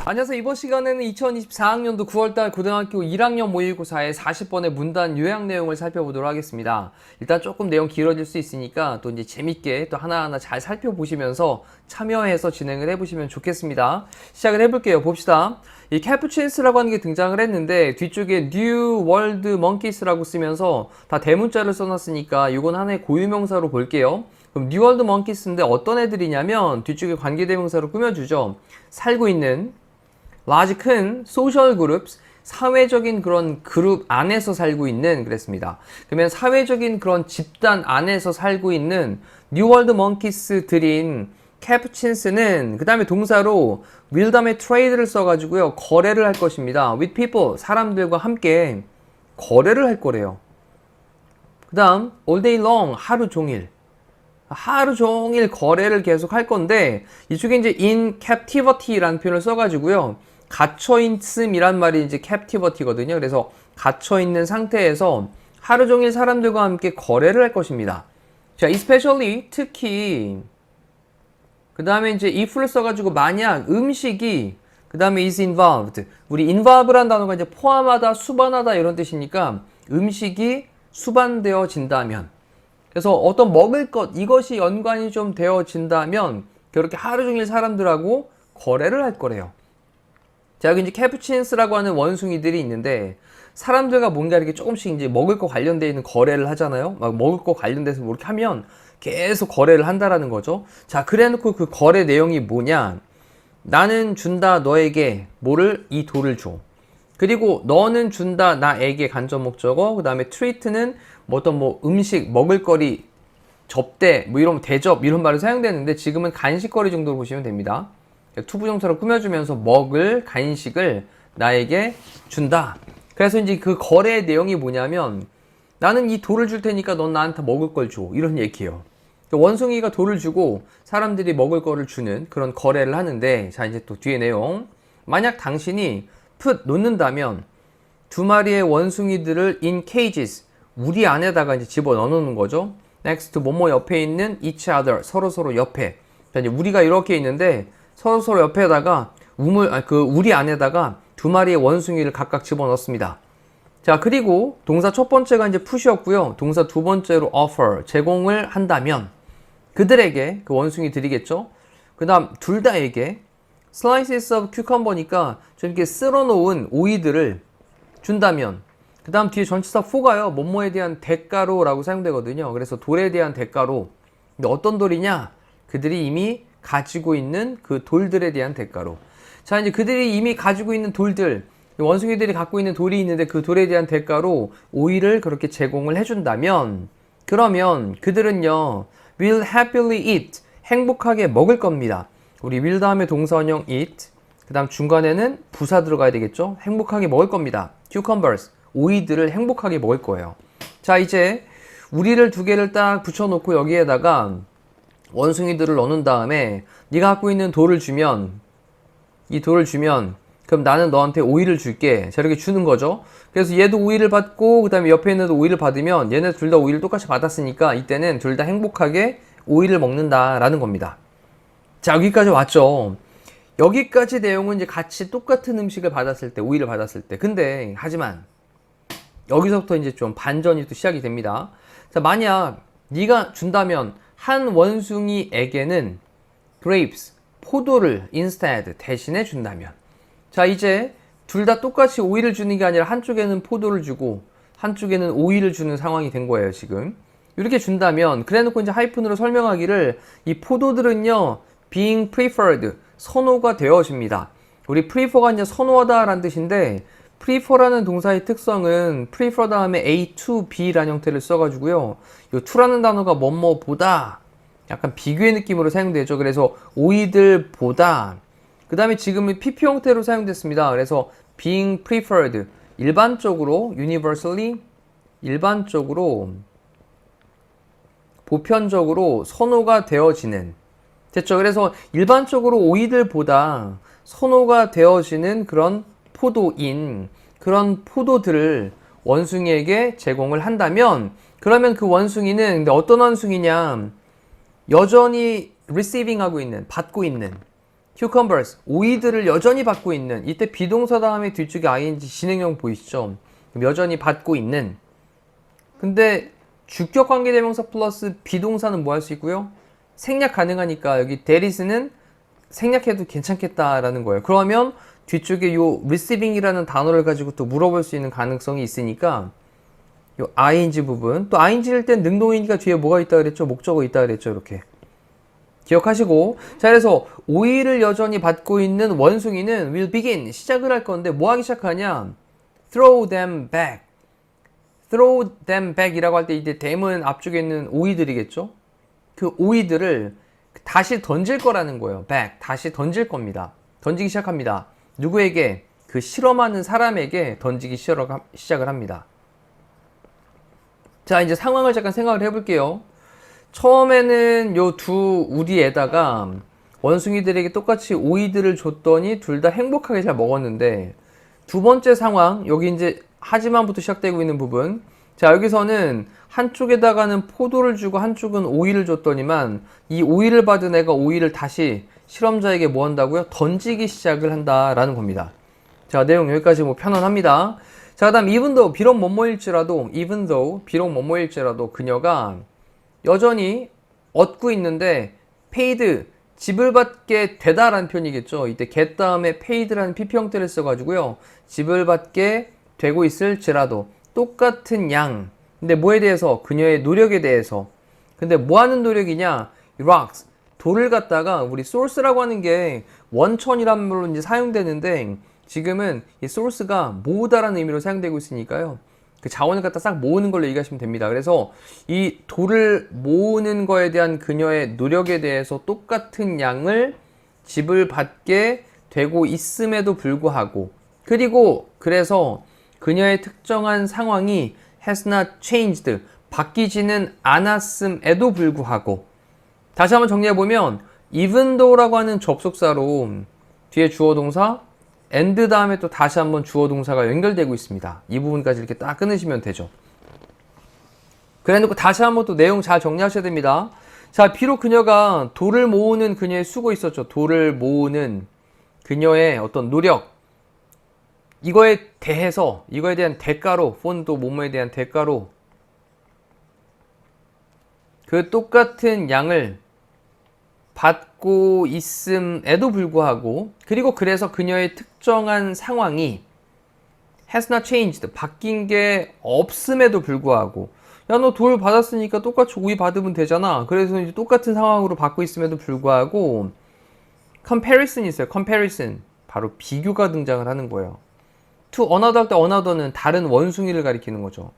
안녕하세요. 이번 시간에는 2024학년도 9월달 고등학교 1학년 모의고사의 40번의 문단 요약 내용을 살펴보도록 하겠습니다. 일단 조금 내용 길어질 수 있으니까 또 이제 재밌게 또 하나하나 잘 살펴보시면서 참여해서 진행을 해보시면 좋겠습니다. 시작을 해볼게요. 봅시다. 이 캐푸친스라고 하는 게 등장을 했는데 뒤쪽에 New World Monkeys라고 쓰면서 다 대문자를 써놨으니까 이건 하나의 고유명사로 볼게요. 그럼 New World Monkeys인데 어떤 애들이냐면 뒤쪽에 관계대명사로 꾸며주죠. 살고 있는 large 큰 social groups, 사회적인 그런 그룹 안에서 살고 있는 그랬습니다. 그러면 사회적인 그런 집단 안에서 살고 있는 New World Monkeys들인 캐푸친스는 그 다음에 동사로 will 다음에 trade를 써가지고요 거래를 할 것입니다. with people, 사람들과 함께 거래를 할 거래요. 그 다음 all day long, 하루 종일 거래를 계속 할 건데 이쪽에 이제 in captivity라는 표현을 써가지고요 갇혀있음이란 말이 이제 captivity거든요. 그래서 갇혀있는 상태에서 하루 종일 사람들과 함께 거래를 할 것입니다. 자, especially, 특히 그 다음에 이제 if를 써가지고 만약 음식이 그 다음에 is involved, 우리 involve란 단어가 이제 포함하다, 수반하다 이런 뜻이니까 음식이 수반되어진다면, 그래서 어떤 먹을 것 이것이 연관이 좀 되어진다면 그렇게 하루 종일 사람들하고 거래를 할 거래요. 자, 여기 이제 캐푸친스라고 하는 원숭이들이 있는데 사람들과 뭔가 이렇게 조금씩 이제 먹을 거 관련되어 있는 거래를 하잖아요. 막 먹을 거 관련돼서 뭐 이렇게 하면 계속 거래를 한다라는 거죠. 자, 그래 놓고 그 거래 내용이 뭐냐? 나는 준다 너에게 뭐를? 이 돌을 줘. 그리고 너는 준다 나에게 간접 목적어. 그 다음에 treat는 뭐 어떤 뭐 음식, 먹을거리, 접대, 뭐 이런 대접 이런 말을 사용되는데 지금은 간식거리 정도로 보시면 됩니다. 투부정사로 꾸며주면서 먹을 간식을 나에게 준다. 그래서 이제 그 거래의 내용이 뭐냐면 나는 이 돌을 줄 테니까 넌 나한테 먹을 걸 줘. 이런 얘기예요. 원숭이가 돌을 주고 사람들이 먹을 거를 주는 그런 거래를 하는데 자 이제 또 뒤에 내용. 만약 당신이 놓는다면 두 마리의 원숭이들을 in cages 우리 안에다가 이제 집어 넣는 거죠. next 뭐뭐 옆에 있는 each other 서로 옆에. 자 이제 우리가 이렇게 있는데 서로 옆에다가 우리 안에다가 두 마리의 원숭이를 각각 집어넣습니다. 자, 그리고 동사 첫 번째가 이제 push였고요. 동사 두 번째로 offer, 제공을 한다면 그들에게, 그 원숭이 들이겠죠? 그 다음 둘 다에게 slices of cucumber니까 좀 이렇게 쓸어놓은 오이들을 준다면 그 다음 뒤에 전치사 for가요. 뭐뭐에 대한 대가로 라고 사용되거든요. 그래서 돌에 대한 대가로. 근데 어떤 돌이냐? 그들이 이미 가지고 있는 그 돌들에 대한 대가로. 자, 이제 그들이 이미 가지고 있는 돌들, 원숭이들이 갖고 있는 돌이 있는데 그 돌에 대한 대가로 오이를 그렇게 제공을 해준다면, 그러면 그들은요, will happily eat, 행복하게 먹을 겁니다. 우리 will 다음에 동사원형 eat, 그 다음 중간에는 부사 들어가야 되겠죠? 행복하게 먹을 겁니다. cucumbers, 오이들을 행복하게 먹을 거예요. 자, 이제 우리를 두 개를 딱 붙여놓고 여기에다가 원숭이들을 넣는 다음에 네가 갖고 있는 돌을 주면 그럼 나는 너한테 오이를 줄게. 자, 이렇게 주는 거죠. 그래서 얘도 오이를 받고 그 다음에 옆에 있는 애도 오이를 받으면 얘네 둘 다 오이를 똑같이 받았으니까 이때는 둘 다 행복하게 오이를 먹는다라는 겁니다. 자, 여기까지 왔죠. 여기까지 내용은 이제 같이 똑같은 음식을 받았을 때, 오이를 받았을 때. 근데 하지만 여기서부터 이제 좀 반전이 또 시작이 됩니다. 자, 만약 네가 준다면 한 원숭이에게는 grapes, 포도를 instead, 대신에 준다면. 자, 이제 둘 다 똑같이 오이를 주는 게 아니라 한쪽에는 포도를 주고 한쪽에는 오이를 주는 상황이 된 거예요, 지금. 이렇게 준다면, 그래 놓고 이제 하이픈으로 설명하기를 이 포도들은요, being preferred, 선호가 되어집니다. 우리 prefer가 이제 선호하다 라는 뜻인데, prefer라는 동사의 특성은 prefer 다음에 A to B라는 형태를 써가지고요. 이 to라는 단어가 뭐뭐보다 약간 비교의 느낌으로 사용되죠. 그래서 오이들보다 그 다음에 지금은 PP 형태로 사용됐습니다. 그래서 being preferred, 일반적으로 universally, 일반적으로 보편적으로 선호가 되어지는 됐죠. 그래서 일반적으로 오이들보다 선호가 되어지는 그런 포도인 그런 포도들을 원숭이에게 제공을 한다면 그러면 그 원숭이는 근데 어떤 원숭이냐 여전히 receiving 하고 있는 받고 있는 cucumbers 오이들을 여전히 받고 있는 이때 비동사 다음에 뒤쪽에 ing 진행형 보이시죠? 여전히 받고 있는 근데 주격 관계대명사 플러스 비동사는 뭐 할 수 있고요? 생략 가능하니까 여기 there is는 생략해도 괜찮겠다라는 거예요. 그러면 뒤쪽에 요 receiving이라는 단어를 가지고 또 물어볼 수 있는 가능성이 있으니까 요 ing 부분 또 ing일 땐 능동이니까 뒤에 뭐가 있다 그랬죠? 목적어 있다 그랬죠? 이렇게 기억하시고 자 그래서 오이를 여전히 받고 있는 원숭이는 will begin 시작을 할 건데 뭐 하기 시작하냐? throw them back throw them back 이라고 할 때 이때 them은 앞쪽에 있는 오이들이겠죠? 그 오이들을 다시 던질 거라는 거예요. back 다시 던질 겁니다. 던지기 시작합니다. 누구에게? 그 실험하는 사람에게 던지기 시작을 합니다. 자 이제 상황을 잠깐 생각을 해볼게요. 처음에는 요 두 우리에다가 원숭이들에게 똑같이 오이들을 줬더니 둘 다 행복하게 잘 먹었는데 두 번째 상황 여기 이제 하지만부터 시작되고 있는 부분 자 여기서는 한쪽에다가는 포도를 주고 한쪽은 오이를 줬더니만 이 오이를 받은 애가 오이를 다시 실험자에게 뭐 한다고요? 던지기 시작을 한다라는 겁니다. 자 내용 여기까지 뭐 편안합니다. 자 그 다음 even though 비록 뭐뭐일지라도 그녀가 여전히 얻고 있는데 paid 지불받게 되다라는 표현이겠죠. 이때 get 다음에 paid라는 PP 형태를 써가지고요. 지불받게 되고 있을지라도 똑같은 양 근데 뭐에 대해서? 그녀의 노력에 대해서 근데 뭐 하는 노력이냐? rocks 돌을 갖다가 우리 source라고 하는 게 원천이란 말로 이제 사용되는데 지금은 이 source가 모으다라는 의미로 사용되고 있으니까요. 그 자원을 갖다 싹 모으는 걸로 얘기하시면 됩니다. 그래서 이 돌을 모으는 거에 대한 그녀의 노력에 대해서 똑같은 양을 지불받게 되고 있음에도 불구하고 그리고 그래서 그녀의 특정한 상황이 has not changed 바뀌지는 않았음에도 불구하고 다시 한번 정리해보면 even though라고 하는 접속사로 뒤에 주어 동사 and 다음에 또 다시 한번 주어 동사가 연결되고 있습니다. 이 부분까지 이렇게 딱 끊으시면 되죠. 그래 놓고 다시 한번 또 내용 잘 정리하셔야 됩니다. 자, 비록 그녀가 돌을 모으는 그녀의 수고 있었죠. 돌을 모으는 그녀의 어떤 노력 이거에 대해서 이거에 대한 대가로 폰도 뭐뭐에 대한 대가로 그 똑같은 양을 받고 있음에도 불구하고 그리고 그래서 그녀의 특정한 상황이 has not changed 바뀐 게 없음에도 불구하고 야 너 돌 받았으니까 똑같이 오이 받으면 되잖아. 그래서 이제 똑같은 상황으로 받고 있음에도 불구하고 comparison이 있어요. comparison 바로 비교가 등장을 하는 거예요. to another 할 때 another는 다른 원숭이를 가리키는 거죠.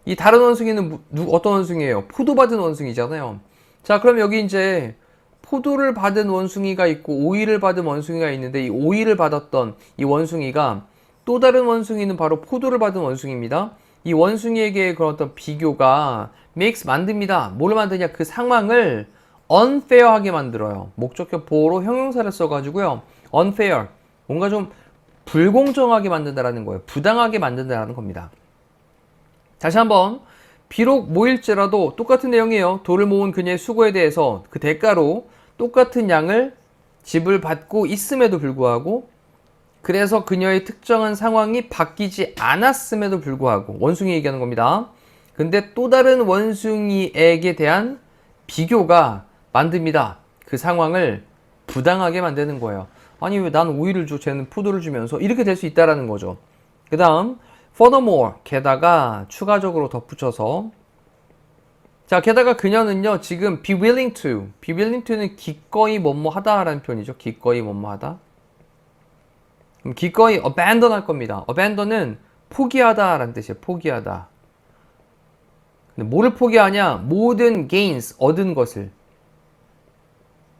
이 다른 원숭이는 어떤 원숭이에요? 포도 받은 원숭이잖아요. 자, 그럼 여기 이제 포도를 받은 원숭이가 있고 오이를 받은 원숭이가 있는데 이 오이를 받았던 이 원숭이가 또 다른 원숭이는 바로 포도를 받은 원숭이입니다. 이 원숭이에게 그런 어떤 비교가 makes 만듭니다. 뭐를 만드냐? 그 상황을 unfair하게 만들어요. 목적격 보호로 형용사를 써가지고요. unfair 뭔가 좀 불공정하게 만든다라는 거예요. 부당하게 만든다라는 겁니다. 다시 한번 비록 뭐일지라도 똑같은 내용이에요. 돌을 모은 그녀의 수고에 대해서 그 대가로 똑같은 양을 지불받고 있음에도 불구하고 그래서 그녀의 특정한 상황이 바뀌지 않았음에도 불구하고 원숭이 얘기하는 겁니다. 근데 또 다른 원숭이에게 대한 비교가 만듭니다. 그 상황을 부당하게 만드는 거예요. 아니 왜 난 오이를 줘 쟤는 포도를 주면서 이렇게 될 수 있다라는 거죠. 그 다음 furthermore 게다가 추가적으로 덧붙여서 자 게다가 그녀는요 지금 be willing to는 기꺼이 뭐뭐 하다라는 표현이죠. 기꺼이 뭐뭐 하다. 그럼 기꺼이 abandon 할 겁니다. abandon은 포기하다 라는 뜻이에요. 포기하다. 근데 뭐를 포기하냐? 모든 gains 얻은 것을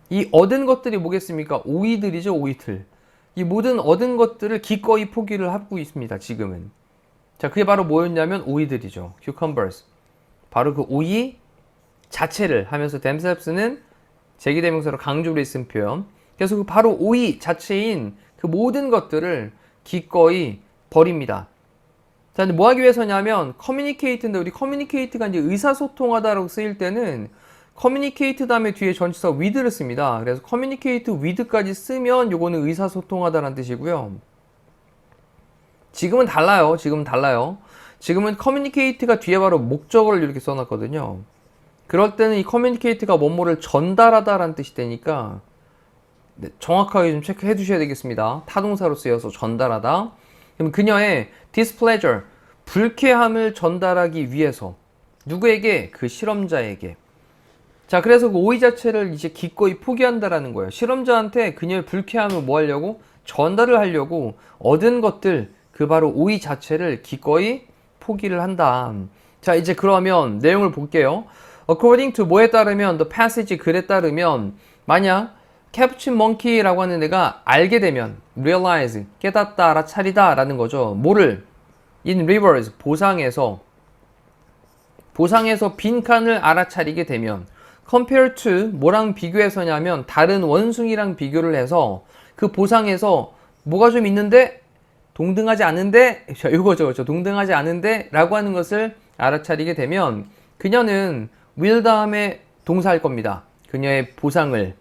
이 얻은 것들이 뭐겠습니까? 오이들이죠. 오이들. 이 모든 얻은 것들을 기꺼이 포기를 하고 있습니다. 지금은. 자, 그게 바로 뭐였냐면 오이들이죠. cucumbers. 바로 그 오이 자체를 하면서 themselves는 제기대명사로 강조를 했은 표현. 그래서 그 바로 오이 자체인 그 모든 것들을 기꺼이 버립니다. 자, 근데 뭐 하기 위해서냐면 communicate인데 우리 communicate가 이제 의사소통하다라고 쓰일 때는 communicate 다음에 뒤에 전치사 with를 씁니다. 그래서 communicate with까지 쓰면 요거는 의사소통하다라는 뜻이고요. 지금은 달라요. 지금은 communicate가 뒤에 바로 목적어를 이렇게 써놨거든요. 그럴 때는 이 communicate가 뭐뭐를 전달하다라는 뜻이 되니까 네, 정확하게 좀 체크해 주셔야 되겠습니다. 타동사로 쓰여서 전달하다. 그럼 그녀의 displeasure, 불쾌함을 전달하기 위해서 누구에게? 그 실험자에게. 자, 그래서 그 오이 자체를 이제 기꺼이 포기한다라는 거예요. 실험자한테 그녀의 불쾌함을 뭐 하려고? 전달을 하려고 얻은 것들, 그 바로 오이 자체를 기꺼이 포기를 한다. 자, 이제 그러면 내용을 볼게요. According to 뭐에 따르면, the passage 글에 따르면, 만약 Captain Monkey라고 하는 애가 알게 되면, realize, 깨닫다, 알아차리다 라는 거죠. 뭐를? In rivers, 보상에서 빈칸을 알아차리게 되면, compare to, 뭐랑 비교해서냐면, 다른 원숭이랑 비교를 해서, 그 보상에서 뭐가 좀 있는데, 동등하지 않은데, 이거죠. 동등하지 않은데, 라고 하는 것을 알아차리게 되면, 그녀는 will 다음에 동사할 겁니다. 그녀의 보상을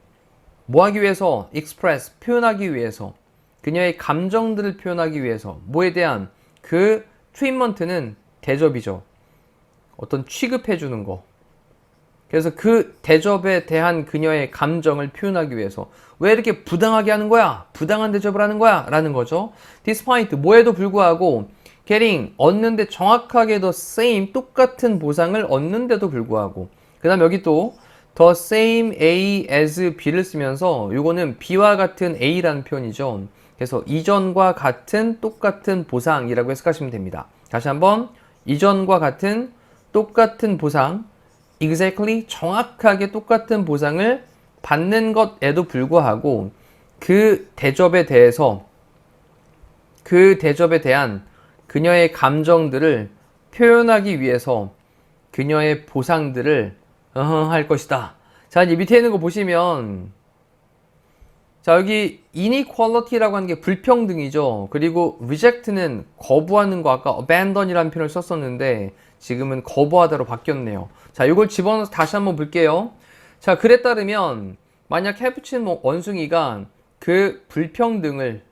뭐 하기 위해서? express, 표현하기 위해서. 그녀의 감정들을 표현하기 위해서. 뭐에 대한? 그 treatment는 대접이죠. 어떤 취급해주는 거. 그래서 그 대접에 대한 그녀의 감정을 표현하기 위해서. 왜 이렇게 부당하게 하는 거야? 부당한 대접을 하는 거야? 라는 거죠. despite, 뭐에도 불구하고 getting, 얻는데 정확하게 the same, 똑같은 보상을 얻는데도 불구하고. 그 다음 여기 또 the same A as B를 쓰면서 요거는 B와 같은 A라는 표현이죠. 그래서 이전과 같은 똑같은 보상이라고 해석하시면 됩니다. 다시 한번 이전과 같은 똑같은 보상, exactly, 정확하게 똑같은 보상을 받는 것에도 불구하고 그 대접에 대한 그녀의 감정들을 표현하기 위해서 그녀의 보상들을 할 것이다. 자, 이제 밑에 있는 거 보시면, 자, 여기 inequality라고 하는 게 불평등이죠. 그리고 reject는 거부하는 거, 아까 abandon이라는 표현을 썼었는데 지금은 거부하다로 바뀌었네요. 자, 이걸 집어넣어서 다시 한번 볼게요. 자, 글에 따르면 만약 캐푸친 원숭이가 그 불평등을,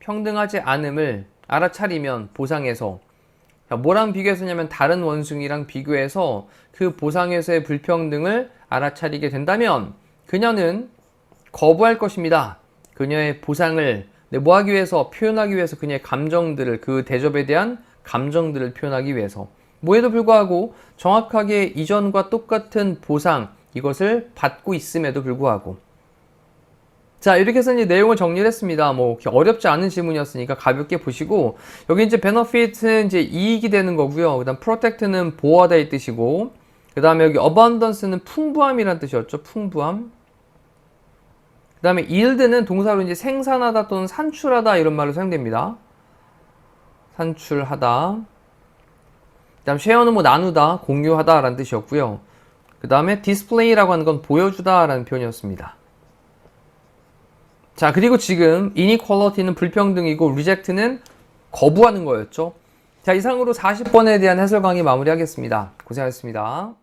평등하지 않음을 알아차리면 보상에서, 뭐랑 비교해서냐면 다른 원숭이랑 비교해서 그 보상에서의 불평등을 알아차리게 된다면 그녀는 거부할 것입니다. 그녀의 보상을 뭐 하기 위해서? 표현하기 위해서. 그녀의 감정들을, 그 대접에 대한 감정들을 표현하기 위해서. 뭐에도 불구하고 정확하게 이전과 똑같은 보상, 이것을 받고 있음에도 불구하고. 자, 이렇게 해서 이제 내용을 정리를 했습니다. 뭐 어렵지 않은 질문이었으니까 가볍게 보시고, 여기 이제 benefit은 이제 이익이 되는 거고요. 그다음 protect는 보호하다의 뜻이고, 그다음에 여기 abundance는 풍부함이라는 뜻이었죠. 풍부함. 그다음에 yield는 동사로 이제 생산하다 또는 산출하다 이런 말로 사용됩니다. 산출하다. 그다음 share는 뭐 나누다, 공유하다라는 뜻이었고요. 그다음에 display라고 하는 건 보여주다라는 표현이었습니다. 자, 그리고 지금 inequality는 불평등이고 reject는 거부하는 거였죠. 자, 이상으로 40번에 대한 해설 강의 마무리하겠습니다. 고생하셨습니다.